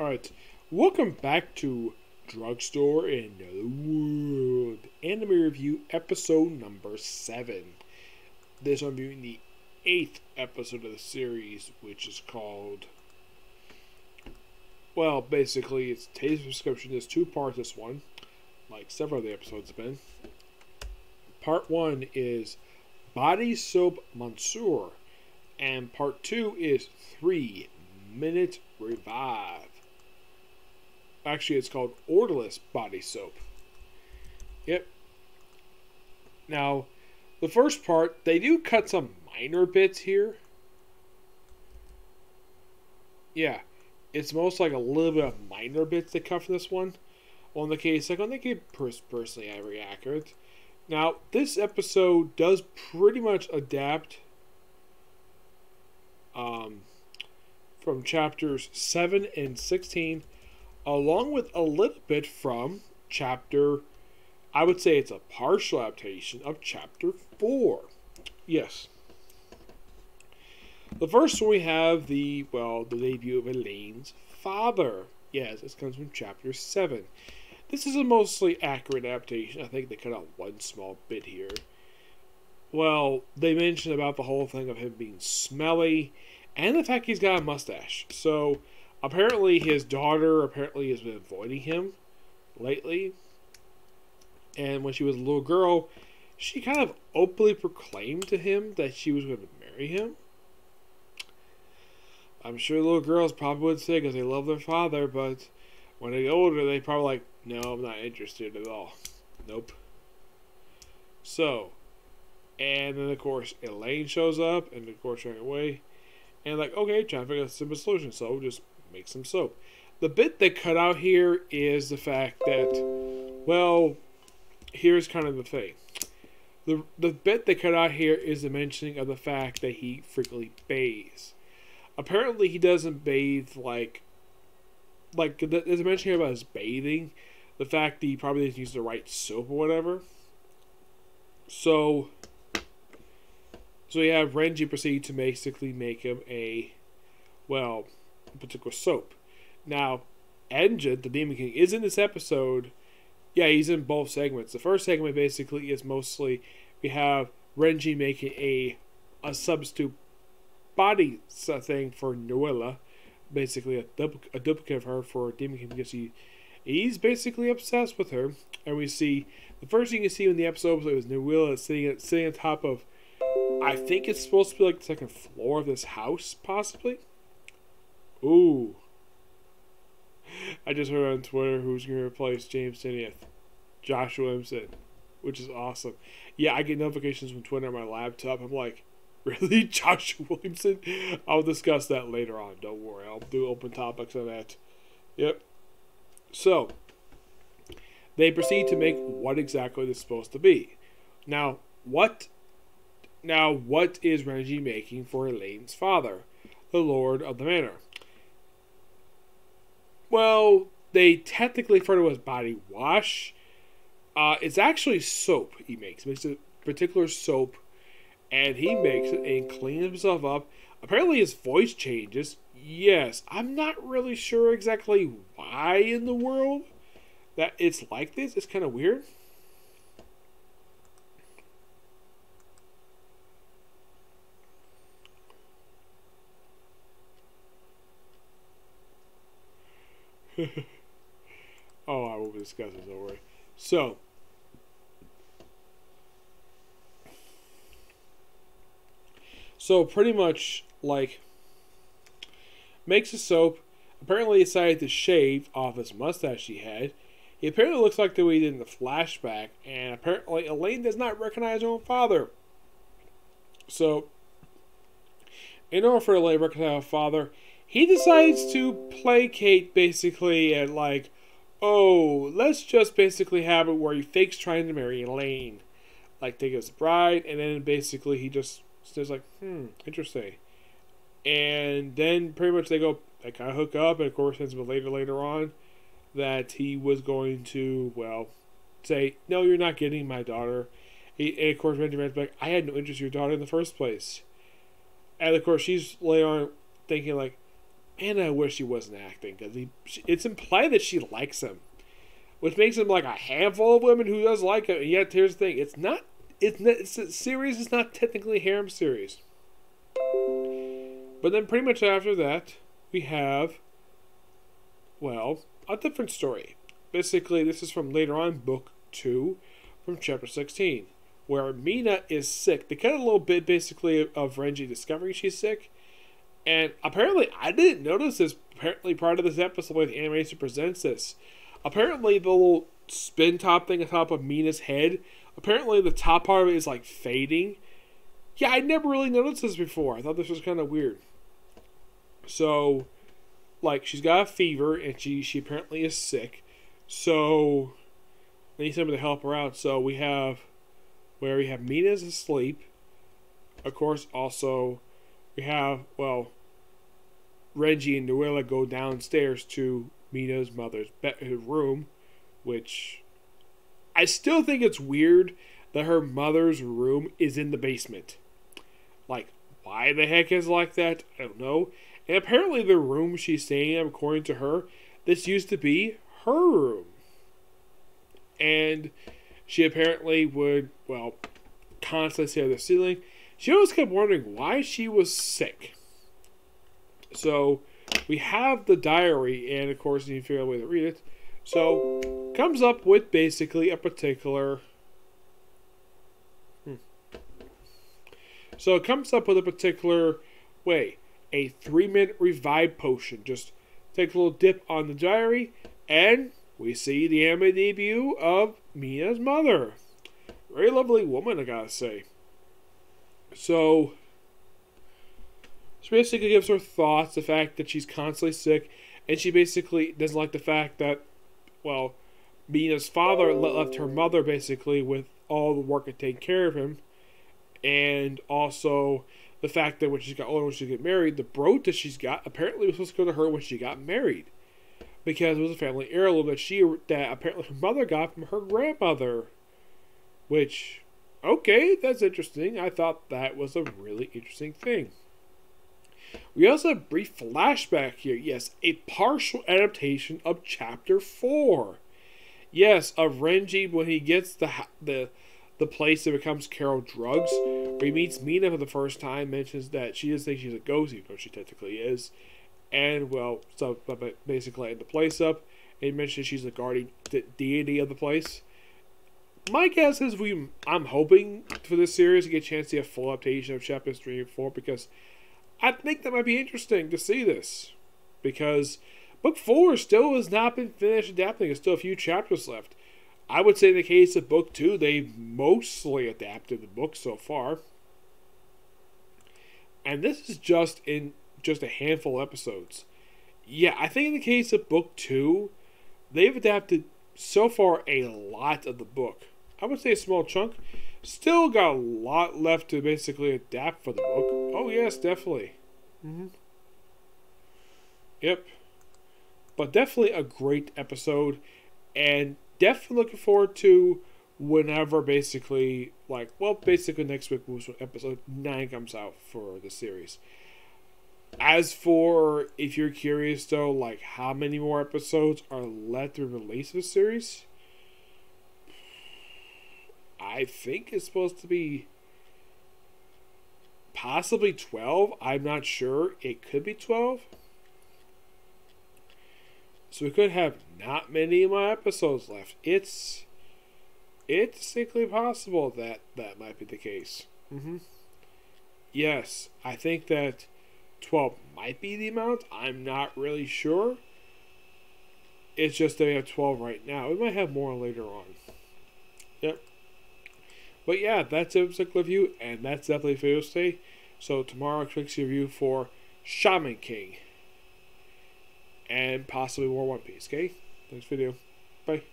Alright, welcome back to Drugstore in the World Anime Review episode number 7. This I'm reviewing the 8th episode of the series, which is called, well, basically it's Taste Prescription. There's 2 parts this one, like several of the episodes have been. Part 1 is Body Soap Monsieur, and part 2 is 3-Minute Revive. Actually, it's called Odorless Body Soap. Yep. Now, the first part, they do cut some minor bits here. Yeah, it's most like a little bit of minor bits they cut from this one. Well, in the case, like, I think it personally very accurate. Now, this episode does pretty much adapt from chapters 7 and 16, along with a little bit from chapter, I would say it's a partial adaptation of chapter 4. Yes. The first one we have the debut of Elaine's father. Yes, this comes from chapter 7. This is a mostly accurate adaptation. I think they cut out one small bit here. Well, they mentioned about the whole thing of him being smelly, and the fact he's got a mustache. So, apparently his daughter has been avoiding him lately. And when she was a little girl, she kind of openly proclaimed to him that she was going to marry him. I'm sure little girls probably would say because they love their father, but when they get older, they probably like, no, I'm not interested at all. Nope. So, and then of course Elaine shows up, and of course running away. And like, okay, trying to figure out a simple solution, so just make some soap. The bit they cut out here is the fact that, well, here's kind of the thing. The bit they cut out here is the mentioning of the fact that he frequently bathes. Apparently he doesn't bathe like there's a mention here about his bathing. The fact that he probably doesn't use the right soap or whatever. So we have Renji proceed to basically make him a particular soap. Now, Engine, the Demon King, is in this episode. Yeah, he's in both segments. The first segment basically is mostly we have Renji making a substitute body thing for Noella, basically a duplicate of her for Demon King, because he's basically obsessed with her. And we see the first thing you see in the episode was Noella sitting on top of, I think it's supposed to be like the second floor of this house, possibly. Ooh. I just heard on Twitter who's going to replace James Tinieth. Josh Williamson. Which is awesome. Yeah, I get notifications from Twitter on my laptop. I'm like, really? Josh Williamson? I'll discuss that later on. Don't worry. I'll do open topics on that. Yep. So, they proceed to make what exactly this is supposed to be. Now, what is Renji making for Elaine's father, the Lord of the Manor? Well, they technically refer to it as body wash. It's actually soap he makes. He makes a particular soap, and he makes it and cleans himself up. Apparently his voice changes. Yes, I'm not really sure exactly why in the world that it's like this. It's kind of weird. Oh, I will discuss this, don't worry. So pretty much, like, makes a soap. Apparently he decided to shave off his mustache he had. He apparently looks like the way he did in the flashback, and apparently Elaine does not recognize her own father. So, in order for Elaine to recognize her father, he decides to placate basically and like, oh, let's just basically have it where he fakes trying to marry Elaine. Like, take his bride, and then basically he just says like, interesting. And then pretty much they kind of hook up, and of course ends with later on that he was going to, say, no, you're not getting my daughter. And of course Renji Man's like, I had no interest in your daughter in the first place. And of course she's later on thinking like, And I wish he wasn't acting, because it's implied that she likes him, which makes him like a handful of women who does like him. And yet, here's the thing: it's a series is not technically a harem series. But then, pretty much after that, we have, well, a different story. Basically, this is from later on, book 2, from chapter 16, where Mina is sick. They cut a little bit, basically, of Renji discovering she's sick. And apparently, I didn't notice this. Apparently, part of this episode, where the animation presents this. Apparently, the little spin top thing on top of Mina's head, apparently the top part of it is like fading. Yeah, I never really noticed this before. I thought this was kind of weird. So, like, she's got a fever, and she apparently is sick. So, they need somebody to help her out. So, we have Mina's asleep. Of course, also, we have, well, Renji and Noella go downstairs to Mina's mother's room, which I still think it's weird that her mother's room is in the basement. Like, why the heck is it like that? I don't know. And apparently the room she's staying in, according to her, this used to be her room. And she apparently would, well, constantly stare at the ceiling. She always kept wondering why she was sick. So, we have the diary, and of course, you need to figure out a way to read it. So, comes up with basically a particular... So, it comes up with a particular way. A 3-minute revive potion. Just take a little dip on the diary, and we see the anime debut of Mina's mother. Very lovely woman, I gotta say. So, she basically gives her thoughts, the fact that she's constantly sick, and she basically doesn't like the fact that, well, Mina's father left her mother basically with all the work of taking care of him, and also the fact that when she got older, when she got married, the brooch that she's got apparently was supposed to go to her when she got married, because it was a family heirloom that apparently her mother got from her grandmother. Which, okay, that's interesting. I thought that was a really interesting thing. We also have a brief flashback here. Yes, a partial adaptation of Chapter 4. Yes, of Renji when he gets the place that becomes Carol Drugs, where he meets Mina for the first time, mentions that she doesn't think she's a ghost, even though she technically is. And, well, so basically lighting the place up. And he mentions she's the guardian deity of the place. My guess is I'm hoping for this series to get a chance to see a full adaptation of chapters 3 and 4, because I think that might be interesting to see this. Because book 4 still has not been finished adapting. There's still a few chapters left. I would say in the case of book 2, they've mostly adapted the book so far. And this is just a handful of episodes. Yeah, I think in the case of book 2, they've adapted so far a lot of the book. I would say a small chunk. Still got a lot left to basically adapt for the book. Oh yes, definitely. Yep. But definitely a great episode. And definitely looking forward to whenever basically, basically next week when episode 9 comes out for the series. As for, if you're curious though, like how many more episodes are left to release the series, I think it's supposed to be possibly 12. I'm not sure. It could be 12. So we could have not many more episodes left. It's distinctly possible that that might be the case. Yes, I think that 12 might be the amount. I'm not really sure. It's just that we have 12 right now. We might have more later on. Yep. But yeah, that's a particular review, and that's definitely for you today. So tomorrow, expect a review for Shaman King. And possibly more One Piece, okay? Next video. Bye.